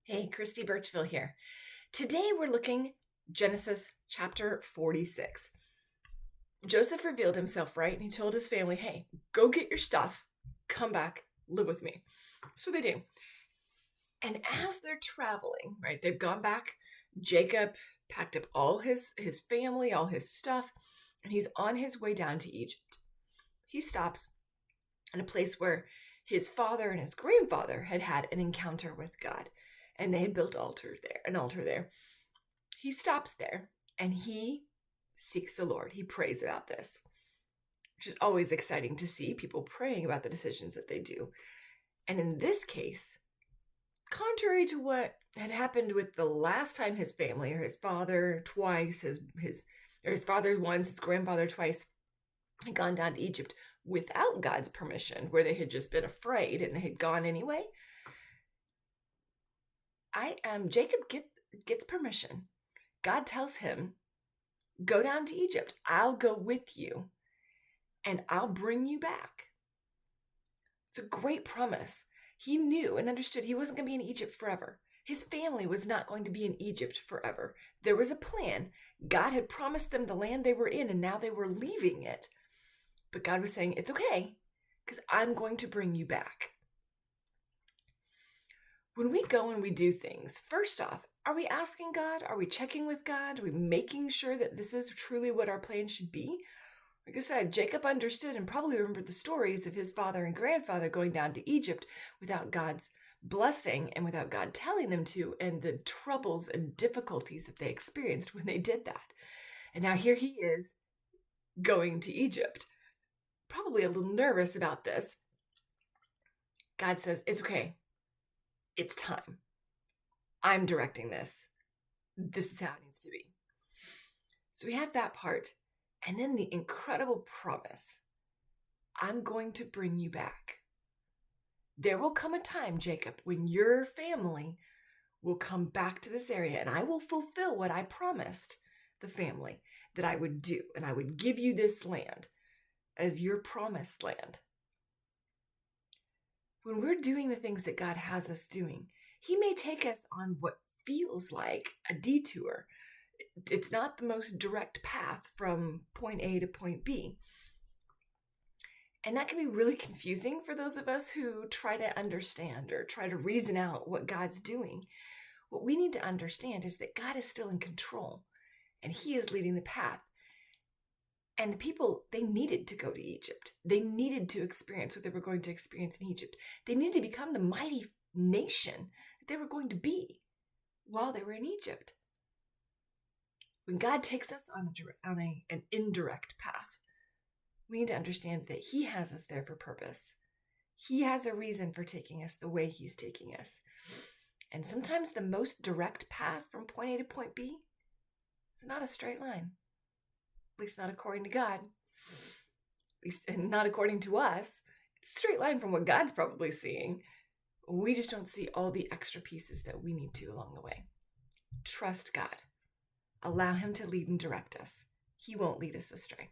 Hey, Christy Birchville here. Today we're looking Genesis chapter 46. Joseph revealed himself, right? And he told his family, hey, go get your stuff, come back, live with me. So they do. And as they're traveling, right, they've gone back. Jacob packed up all his family, all his stuff, and he's on his way down to Egypt. He stops in a place where his father and his grandfather had had an encounter with God, and they had built an altar there. He stops there and he seeks the Lord. He prays about this, which is always exciting to see people praying about the decisions that they do. And in this case, contrary to what had happened with the last time his family, or his father twice, his father once, his grandfather twice, had gone down to Egypt without God's permission, where they had just been afraid and they had gone anyway. Jacob gets permission. God tells him, go down to Egypt. I'll go with you and I'll bring you back. It's a great promise. He knew and understood he wasn't going to be in Egypt forever. His family was not going to be in Egypt forever. There was a plan. God had promised them the land they were in, and now they were leaving it. But God was saying, it's okay, because I'm going to bring you back. When we go and we do things, first off, are we asking God? Are we checking with God? Are we making sure that this is truly what our plan should be? Like I said, Jacob understood and probably remembered the stories of his father and grandfather going down to Egypt without God's blessing and without God telling them to, and the troubles and difficulties that they experienced when they did that. And now here he is going to Egypt, probably a little nervous about this. God says, it's okay. It's time. I'm directing this. This is how it needs to be. So we have that part. And then the incredible promise. I'm going to bring you back. There will come a time, Jacob, when your family will come back to this area, and I will fulfill what I promised the family that I would do. And I would give you this land as your promised land. When we're doing the things that God has us doing, He may take us on what feels like a detour. It's not the most direct path from point A to point B. And that can be really confusing for those of us who try to understand or try to reason out what God's doing. What we need to understand is that God is still in control, and He is leading the path. And the people, they needed to go to Egypt. They needed to experience what they were going to experience in Egypt. They needed to become the mighty nation that they were going to be while they were in Egypt. When God takes us on an indirect path, we need to understand that He has us there for purpose. He has a reason for taking us the way He's taking us. And sometimes the most direct path from point A to point B is not a straight line. At least not according to God. At least and not according to us. It's a straight line from what God's probably seeing. We just don't see all the extra pieces that we need to along the way. Trust God. Allow Him to lead and direct us. He won't lead us astray.